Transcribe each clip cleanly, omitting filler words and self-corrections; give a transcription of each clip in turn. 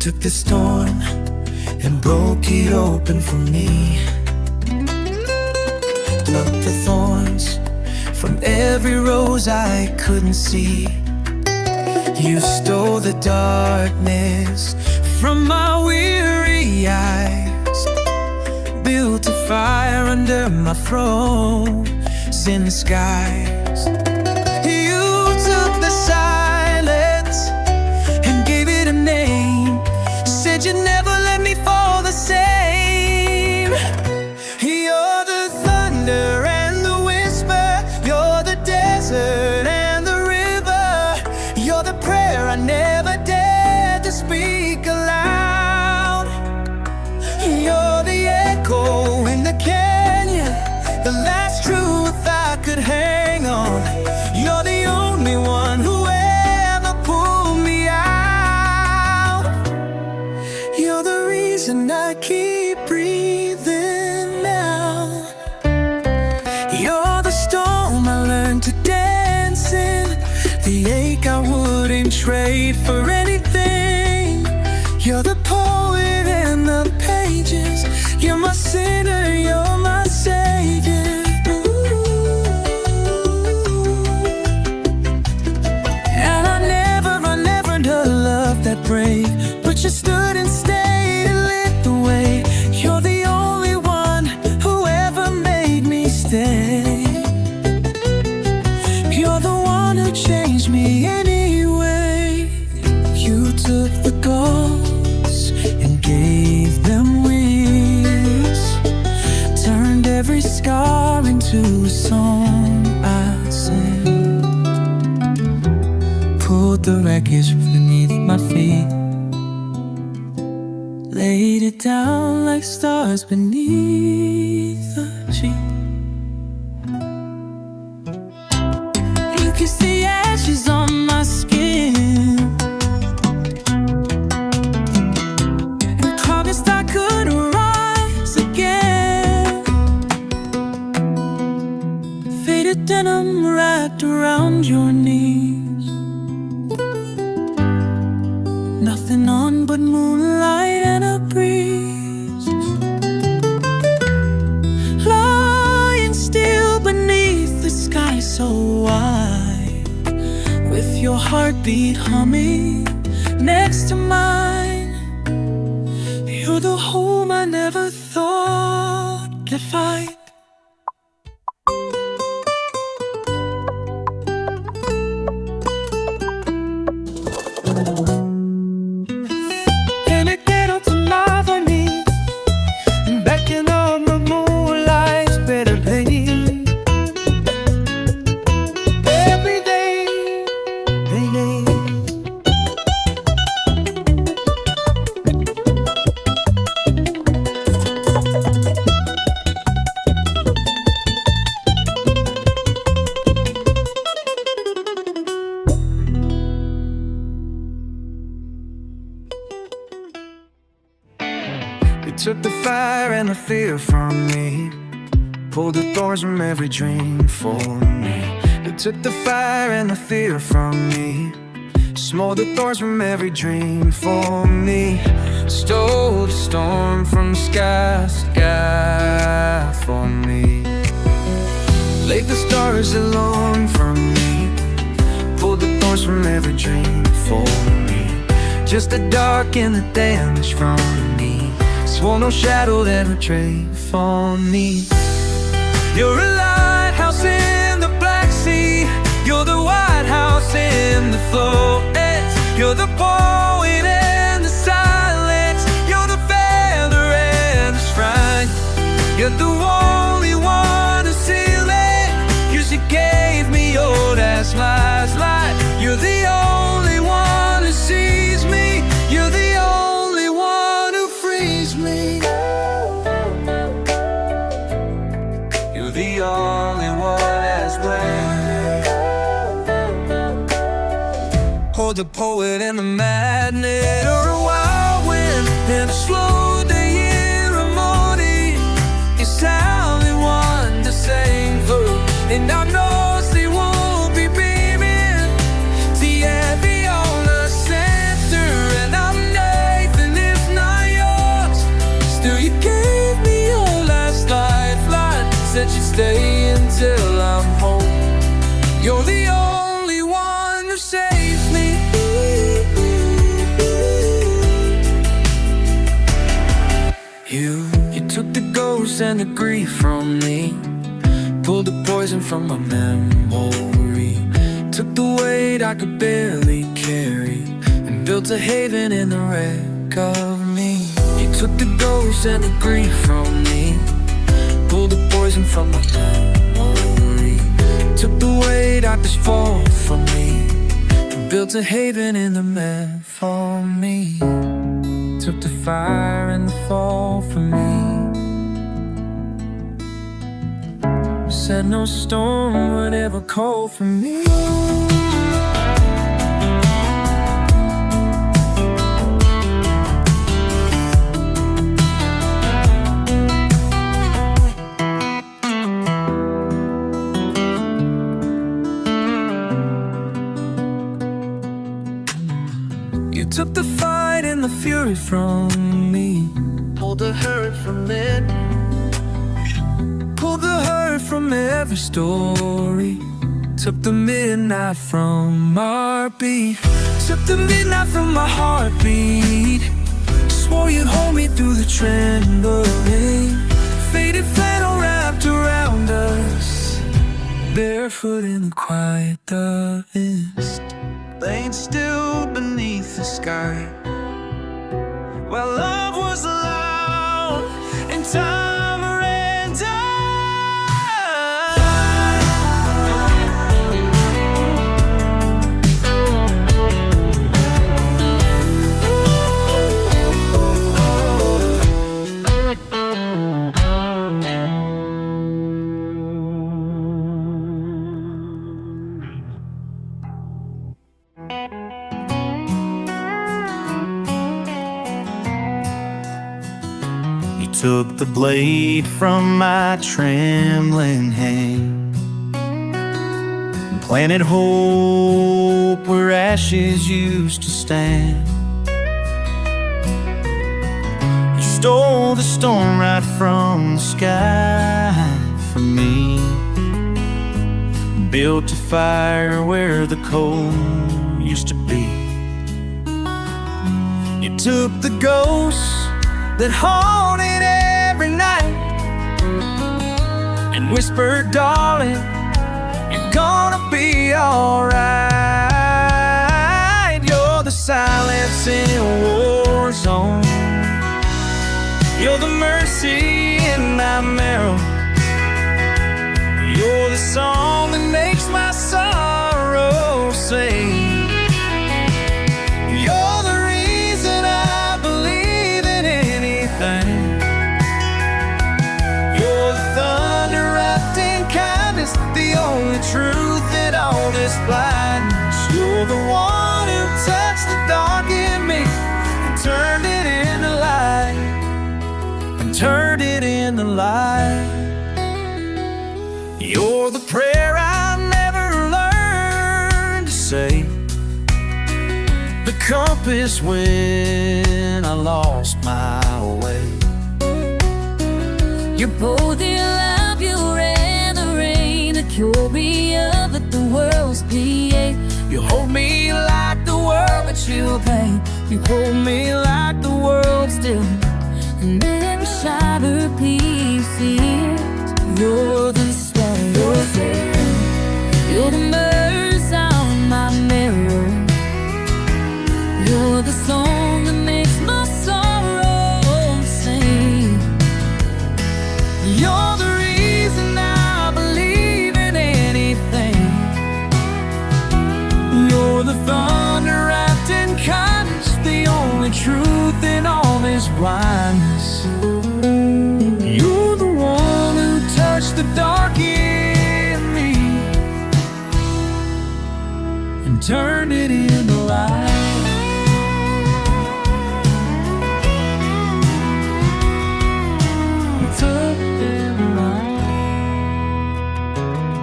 took the storm and broke it open for me. Plucked the thorns from every rose I couldn't see. You stole the darkness from my weary eyes, built a fire under my frozen skies. You took the silence and gave it a name, said you'd never let me fall the same. You're the thunder and the whisper, you're the desert and the river, you're the prayer I never dared to speak aloud. You're the echo in the canyon, the last truth I could hang on. You're the only one who ever pulled me out. You're the reason I keep breathing now. You're the storm I learned to dance in, the ache I wouldn't trade for anything. You're the poet in the pages, you're my sinner, you're my savior. And I never knew love that brave, but you stood and stayed and lit the way. You're the only one who ever made me stay. You're the one who changed me anyway. You took the ghosts and gave them wings, turned every scar into a song I sing. Pulled the wreckage beneath my feet, laid it down like stars beneath the sheet. You kiss the ashes on my skin and promised I could rise again. Faded denim wrapped around your knees, nothing on but moonlight and a breeze. Lying still beneath the sky so wide, with your heartbeat humming next to mine. You're the home I never thought I'd find. And I get up to my knees and beckon on the moonlight's bitter pain. Every day, they took the fire and the fear from me, pulled the thorns from every dream for me. They took the fire and the fear from me, smote the thorns from every dream for me. Stole the storm from the sky for me. Laid the stars alone for me, pulled the thorns from every dream for me. Just the dark and the damage from me, swore no shadow that would trade for me. You're a lighthouse in the Black Sea, you're the White House in the Florence, you're the poet and the silence, you're the feather and the shrine. You're the only one to seal it, 'cause you gave me your last light. You're the only one who sees me, you're the only one who frees me. You're the only one as well. Hold the poet and the magnet, or a wild wind and a slow day in a morning. It's the only one to sing for, and I know they won't be beaming. The heavy on the center, and I'm Nathan ghost and the grief from me, pulled the poison from my memory, took the weight I could barely carry, and built a haven in the wreck of me. He took the ghost and the grief from me, pulled the poison from my memory, took the weight I could fall from me, and built a haven in the mess for me. Took the fire and the fall for me, said no storm would ever call for me. You took the fight and the fury from me, pulled the hurt from it, pulled the hurt from every story, took the midnight from our beat, took the midnight from my heartbeat, swore you'd hold me through the trembling, faded flannel wrapped around us, barefoot in the quiet dust, laying still beneath the sky, while love was loud and time ran down. Took the blade from my trembling hand and planted hope where ashes used to stand. You stole the storm right from the sky for me, built a fire where the coal used to be. You took the ghosts that haunted every night and whispered, darling, you're gonna be alright. You're the silence in a war zone, you're the mercy in my marrow, you're the song that makes my sorrow sing. Truth in all this blindness, you're the one who touched the dark in me and turned it into light, and turned it into light. You're the prayer I never learned to say, the compass when I lost my way. You're both in love, you're in the rain, the fury of the world's create. You hold me like the world, but you pain. You hold me like the world still, and every shattered piece is. You're the star, you're there. You're the mercy on my mirror. You're the song that makes my sorrow sing. You're the reason I believe in anything. You're the thunder wrapped in kindness, the only truth in all this blindness. You're the one who touched the dark in me and turned it into light.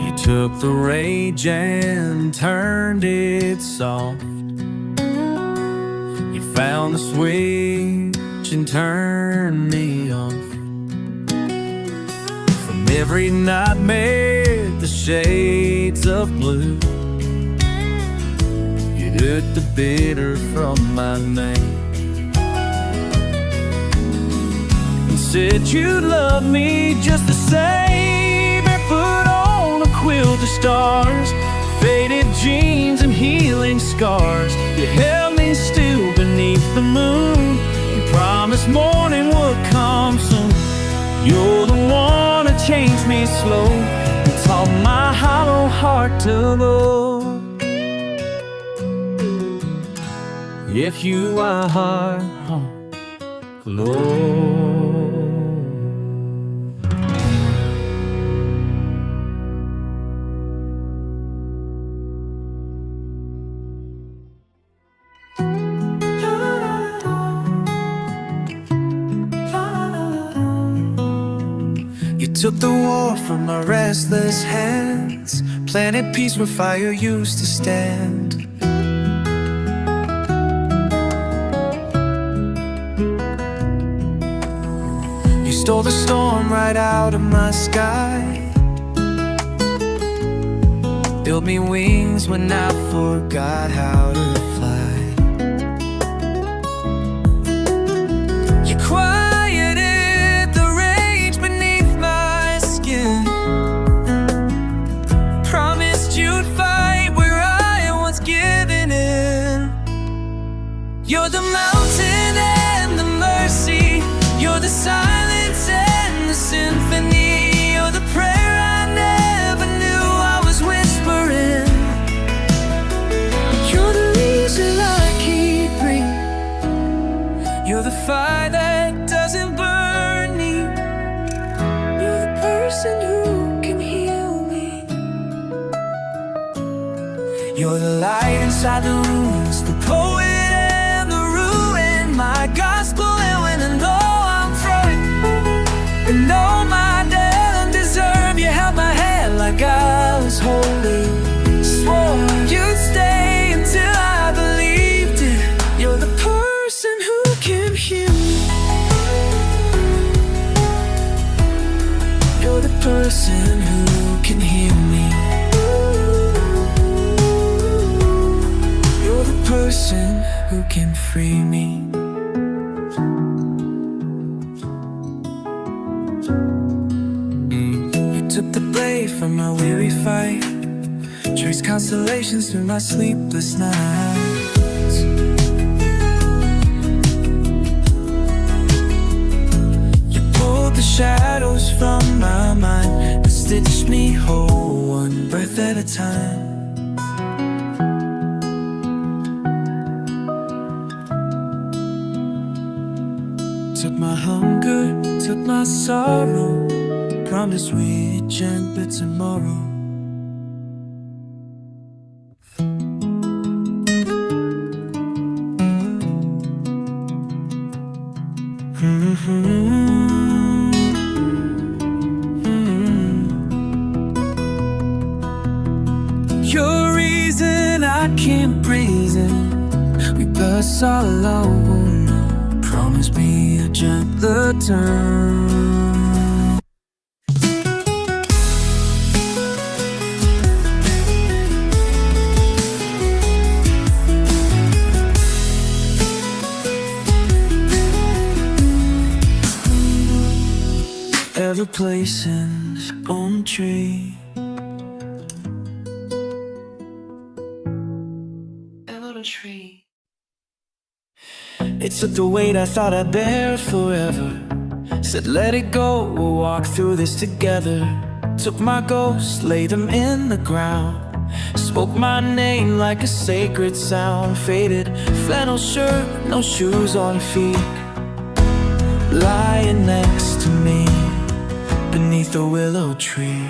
You took the rage and turned it soft. You found the switch and turned me off. From every nightmare, the shades of blue, you took the bitter from my name and said you'd love me just the same. Barefoot on a quilt of stars, faded jeans and healing scars. You held me still beneath the moon. You promised morning would come soon. You're the one that changed me slow, and taught my hollow heart to love. If you are close. You took the war from my restless hands, planted peace where fire used to stand. You stole the storm right out of my sky, built me wings when I forgot how to fly. You quieted the rage beneath my skin, promised you'd fight where I once given in. You're the mountain and the mercy, you're the silence and the symphony, you're the prayer I never knew I was whispering. You're the reason I keep breathing, you're the fire that doesn't burn me, you're the person who can heal me. You're the light inside the ruins, the poet and the ruin, my gospel. And when I know I'm throwing, and know my death undeserved, you held my hand like I was holy. Swore you'd stay until I believed it. You're the person who can heal me. You're the person who can heal me. You're the person who can free me. Took the blade from my weary fight, traced constellations through my sleepless nights. You pulled the shadows from my mind and stitched me whole, one breath at a time. Took my hunger, took my sorrow, promised we'd gentler tomorrow. You're a reason I can't breathe in. We burst all alone. Promise me a gentler turn. Ever placing its own tree. Ever a tree. It took the weight I thought I'd bear forever. Said let it go, we'll walk through this together. Took my ghosts, laid them in the ground. Spoke my name like a sacred sound. Faded flannel shirt, no shoes on feet, lying next to me beneath a willow tree.